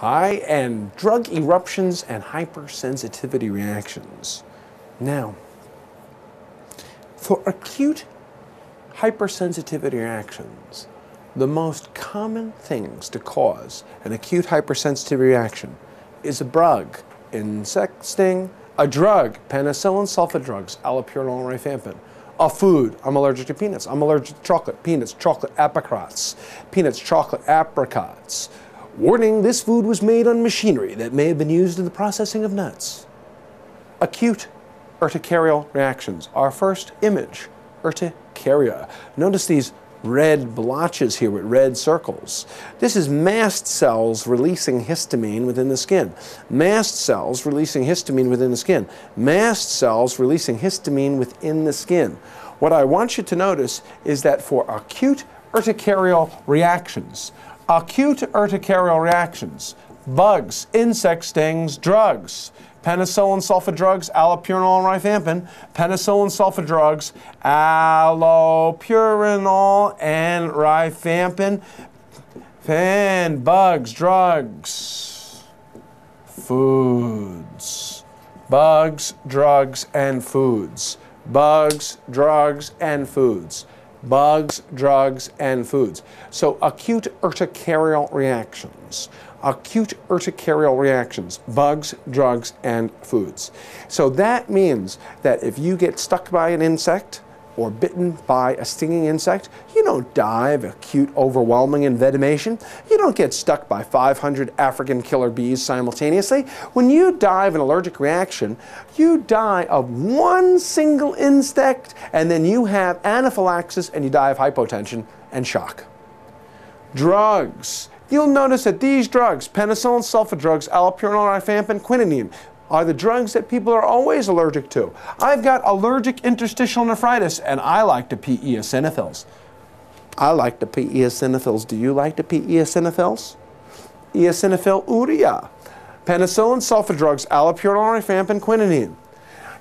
and drug eruptions and hypersensitivity reactions. Now, for acute hypersensitivity reactions, the most common things to cause an acute hypersensitivity reaction is a bug, insect sting, a drug, penicillin sulfa drugs, allopurinol and rifampin, a food, I'm allergic to peanuts, I'm allergic to chocolate, peanuts, chocolate apricots, peanuts, chocolate apricots. Warning, this food was made on machinery that may have been used in the processing of nuts. Acute urticarial reactions. Our first image, urticaria. Notice these red blotches here with red circles. This is mast cells releasing histamine within the skin. Mast cells releasing histamine within the skin. Mast cells releasing histamine within the skin. What I want you to notice is that for acute urticarial reactions, bugs, insect stings, drugs, penicillin sulfa drugs, allopurinol and rifampin, penicillin sulfa drugs, allopurinol and rifampin, and bugs, drugs, foods, bugs, drugs, and foods, bugs, drugs, and foods, bugs, drugs, and foods. So acute urticarial reactions. Acute urticarial reactions, bugs, drugs, and foods. So that means that if you get stuck by an insect or bitten by a stinging insect, you don't die of acute overwhelming envenomation. You don't get stuck by 500 African killer bees simultaneously. When you die of an allergic reaction, you die of one single insect, and then you have anaphylaxis and you die of hypotension and shock. Drugs. You'll notice that these drugs, penicillin sulfa drugs, allopurinol, rifampin, quinidine, are the drugs that people are always allergic to. I've got allergic interstitial nephritis, and I like to pee eosinophils. I like to pee eosinophils. Do you like to pee eosinophils? Eosinophiluria. Penicillin sulfa drugs, allopurinol, rifampin, quinidine.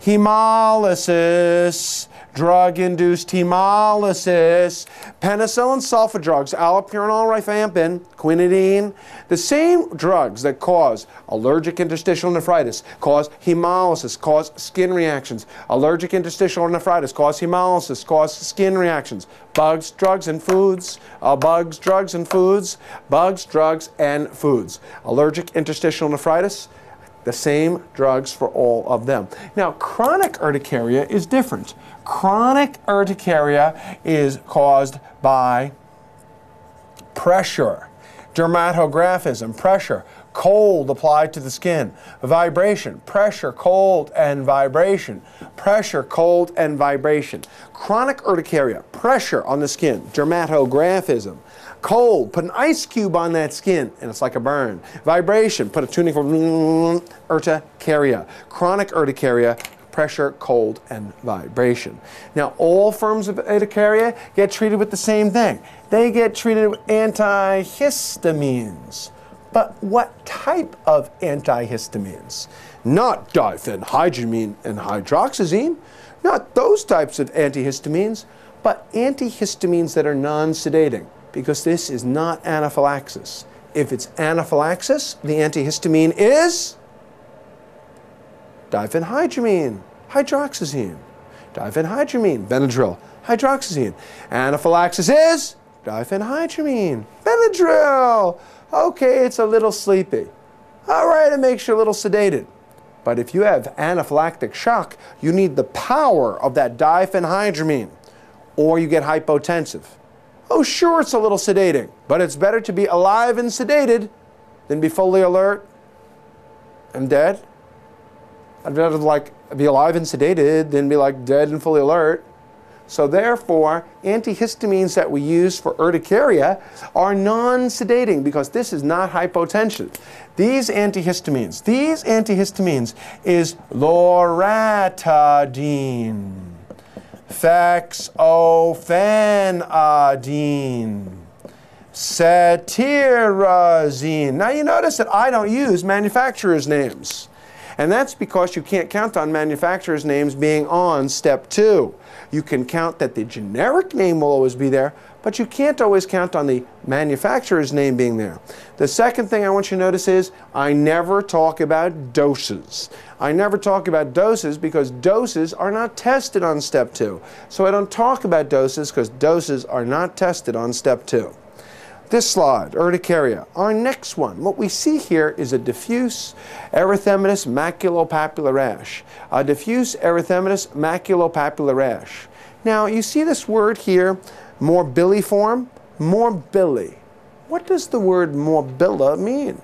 Hemolysis. Drug-induced hemolysis, penicillin sulfa drugs, allopurinol, rifampin, quinidine, the same drugs that cause allergic interstitial nephritis, cause hemolysis, cause skin reactions. Allergic interstitial nephritis cause hemolysis, cause skin reactions. Bugs, drugs, and foods, bugs, drugs, and foods, bugs, drugs, and foods. Allergic interstitial nephritis, the same drugs for all of them. Now, chronic urticaria is different. Chronic urticaria is caused by pressure, dermatographism, pressure, cold applied to the skin, vibration, pressure, cold, and vibration, pressure, cold, and vibration. Chronic urticaria, pressure on the skin, dermatographism. Cold, put an ice cube on that skin, and it's like a burn. Vibration, put a tuning for urticaria. Chronic urticaria, pressure, cold, and vibration. Now, all forms of urticaria get treated with the same thing. They get treated with antihistamines. But what type of antihistamines? Not diphenhydramine and hydroxyzine, not those types of antihistamines, but antihistamines that are non-sedating, because this is not anaphylaxis. If it's anaphylaxis, the antihistamine is diphenhydramine, hydroxyzine. Diphenhydramine, Benadryl, hydroxyzine. Anaphylaxis is diphenhydramine, Benadryl. Okay, it's a little sleepy. All right, it makes you a little sedated. But if you have anaphylactic shock, you need the power of that diphenhydramine, or you get hypotensive. Oh, sure, it's a little sedating, but it's better to be alive and sedated than be fully alert and dead. I'd rather be alive and sedated than be dead and fully alert. So therefore, antihistamines that we use for urticaria are non-sedating, because this is not hypotension. These antihistamines is loratadine, fexofenadine, cetirizine. Now you notice that I don't use manufacturers' names. And that's because you can't count on manufacturers' names being on step 2. You can count that the generic name will always be there, but you can't always count on the manufacturer's name being there. The second thing I want you to notice is I never talk about doses. I never talk about doses because doses are not tested on step 2. So I don't talk about doses because doses are not tested on step 2. This slide, urticaria. Our next one, what we see here is a diffuse erythematous maculopapular rash. A diffuse erythematous maculopapular rash. Now, you see this word here, morbilliform? Morbilli. What does the word morbilla mean?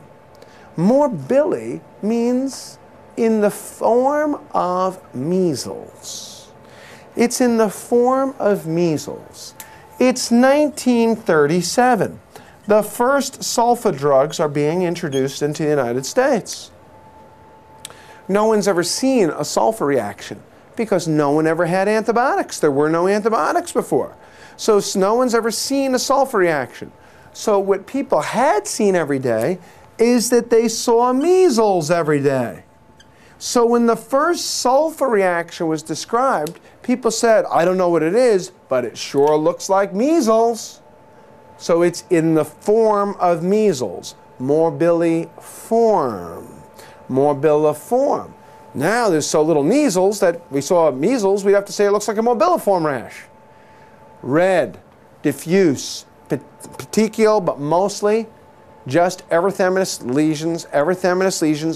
Morbilli means in the form of measles. It's in the form of measles. It's 1937. The first sulfa drugs are being introduced into the United States. No one's ever seen a sulfa reaction because no one ever had antibiotics. There were no antibiotics before. So no one's ever seen a sulfa reaction. So what people had seen every day is that they saw measles every day. So when the first sulfa reaction was described, people said, I don't know what it is, but it sure looks like measles. So it's in the form of measles, morbilliform, morbilliform. Now there's so little measles that we saw measles, we'd have to say it looks like a morbilliform rash. Red, diffuse, petechial, but mostly just erythematous lesions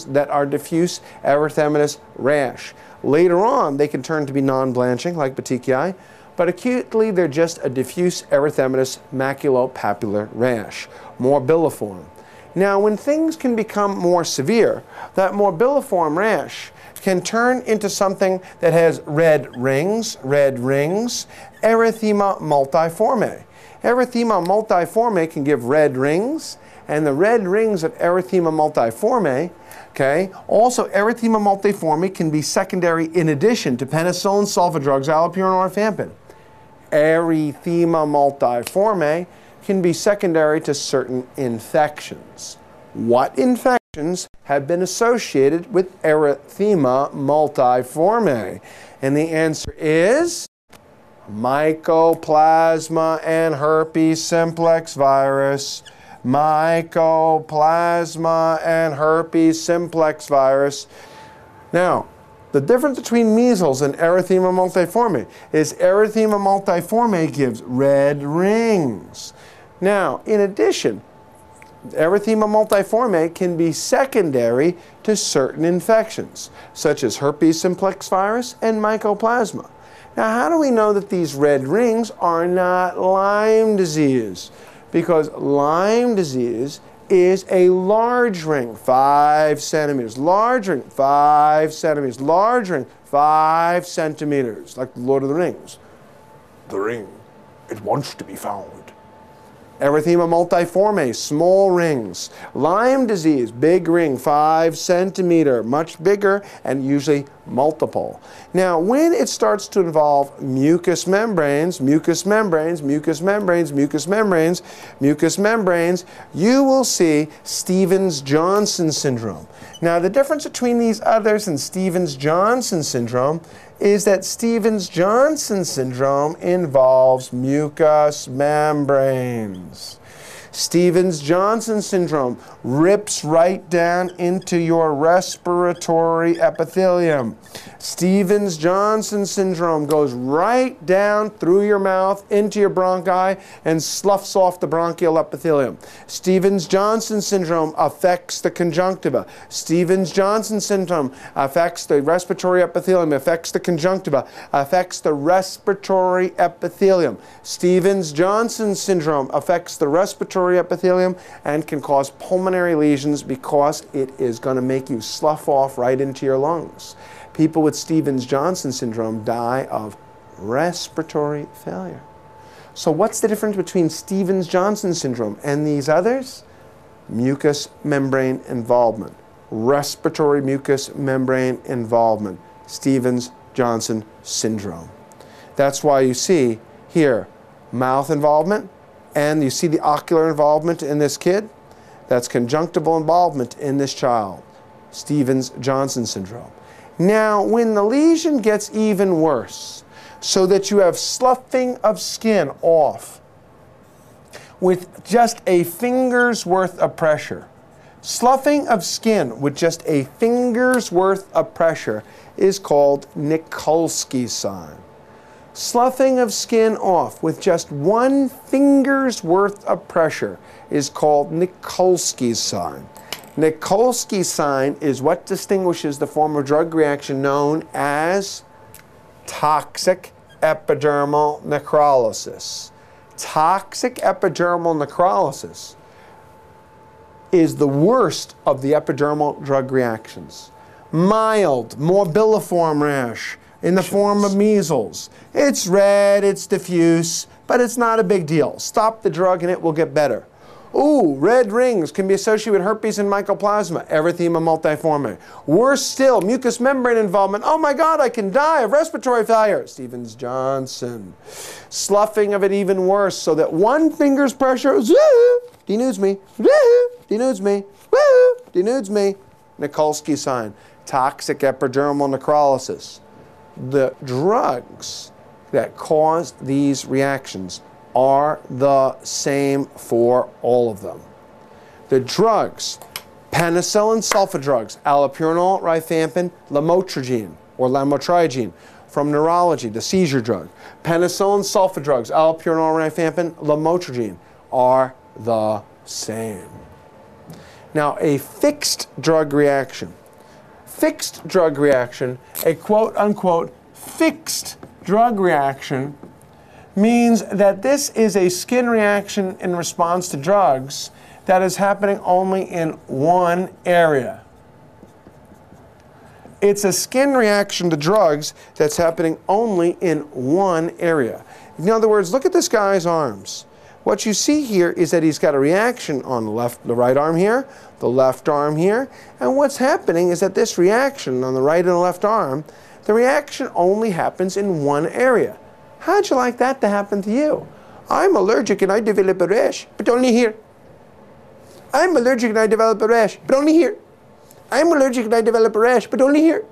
that are diffuse erythematous rash. Later on, they can turn to be non-blanching, like petechiae, but acutely they're just a diffuse erythematous maculopapular rash, morbilliform. Now, when things can become more severe, that morbilliform rash can turn into something that has red rings, erythema multiforme. Erythema multiforme can give red rings, and the red rings of erythema multiforme, okay, also erythema multiforme can be secondary in addition to penicillin, sulfa drugs, allopurinol, or rifampin. Erythema multiforme can be secondary to certain infections. What infections have been associated with erythema multiforme? And the answer is mycoplasma and herpes simplex virus. Mycoplasma and herpes simplex virus. Now, the difference between measles and erythema multiforme is erythema multiforme gives red rings. Now, in addition, erythema multiforme can be secondary to certain infections, such as herpes simplex virus and mycoplasma. Now, how do we know that these red rings are not Lyme disease? Because Lyme disease is a large ring, 5 centimeters, large ring, 5 centimeters, large ring, 5 centimeters, like the Lord of the Rings. The ring, it wants to be found. Erythema multiforme, small rings. Lyme disease, big ring, 5 centimeter, much bigger and usually multiple. Now, when it starts to involve mucous membranes, you will see Stevens-Johnson syndrome. Now, the difference between these others and Stevens-Johnson syndrome is that Stevens-Johnson syndrome involves mucous membranes. Stevens-Johnson syndrome rips right down into your respiratory epithelium. Stevens-Johnson syndrome goes right down through your mouth into your bronchi and sloughs off the bronchial epithelium. Stevens-Johnson syndrome affects the conjunctiva. Stevens-Johnson syndrome affects the respiratory epithelium, affects the conjunctiva, affects the respiratory epithelium. Stevens-Johnson syndrome affects the respiratory epithelium and can cause pulmonary lesions because it is going to make you slough off right into your lungs. People with Stevens-Johnson syndrome die of respiratory failure. So what's the difference between Stevens-Johnson syndrome and these others? Mucous membrane involvement. Respiratory mucous membrane involvement. Stevens-Johnson syndrome. That's why you see here mouth involvement, and you see the ocular involvement in this kid. That's conjunctival involvement in this child. Stevens-Johnson syndrome. Now, when the lesion gets even worse, so that you have sloughing of skin off with just a finger's worth of pressure. Sloughing of skin with just a finger's worth of pressure is called Nikolsky sign. Sloughing of skin off with just one finger's worth of pressure is called Nikolsky sign. Nikolsky sign is what distinguishes the form of drug reaction known as toxic epidermal necrolysis. Toxic epidermal necrolysis is the worst of the epidermal drug reactions. Mild, morbilliform rash in the form of measles. It's red, it's diffuse, but it's not a big deal. Stop the drug and it will get better. Ooh, red rings can be associated with herpes and mycoplasma, erythema multiforme. Worse still, mucous membrane involvement. Oh my God, I can die of respiratory failure. Stevens-Johnson. Sloughing of it even worse, so that one finger's pressure, denudes me, denudes me, denudes me. Nikolsky sign, toxic epidermal necrolysis. The drugs that cause these reactions are the same for all of them. The drugs, penicillin sulfa drugs, allopurinol, rifampin, lamotrigine, or lamotrigine, from neurology, the seizure drug. Penicillin sulfa drugs, allopurinol, rifampin, lamotrigine, are the same. Now, a fixed drug reaction. Fixed drug reaction, a quote-unquote fixed drug reaction, means that this is a skin reaction in response to drugs that is happening only in one area. It's a skin reaction to drugs that's happening only in one area. In other words, look at this guy's arms. What you see here is that he's got a reaction on the right arm here, the left arm here, and what's happening is that this reaction on the right and the left arm, the reaction only happens in one area. How'd you like that to happen to you? I'm allergic and I develop a rash, but only here. I'm allergic and I develop a rash, but only here. I'm allergic and I develop a rash, but only here.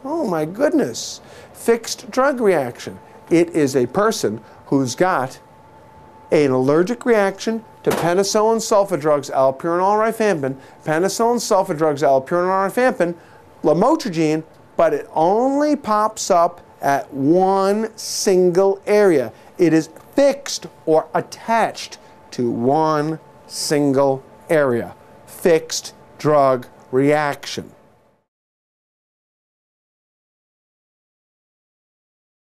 Oh my goodness. Fixed drug reaction. It is a person who's got an allergic reaction to penicillin sulfa drugs, allopurinol, rifampin, penicillin sulfa drugs, allopurinol, rifampin, lamotrigine, but it only pops up at one single area. It is fixed or attached to one single area. Fixed drug reaction.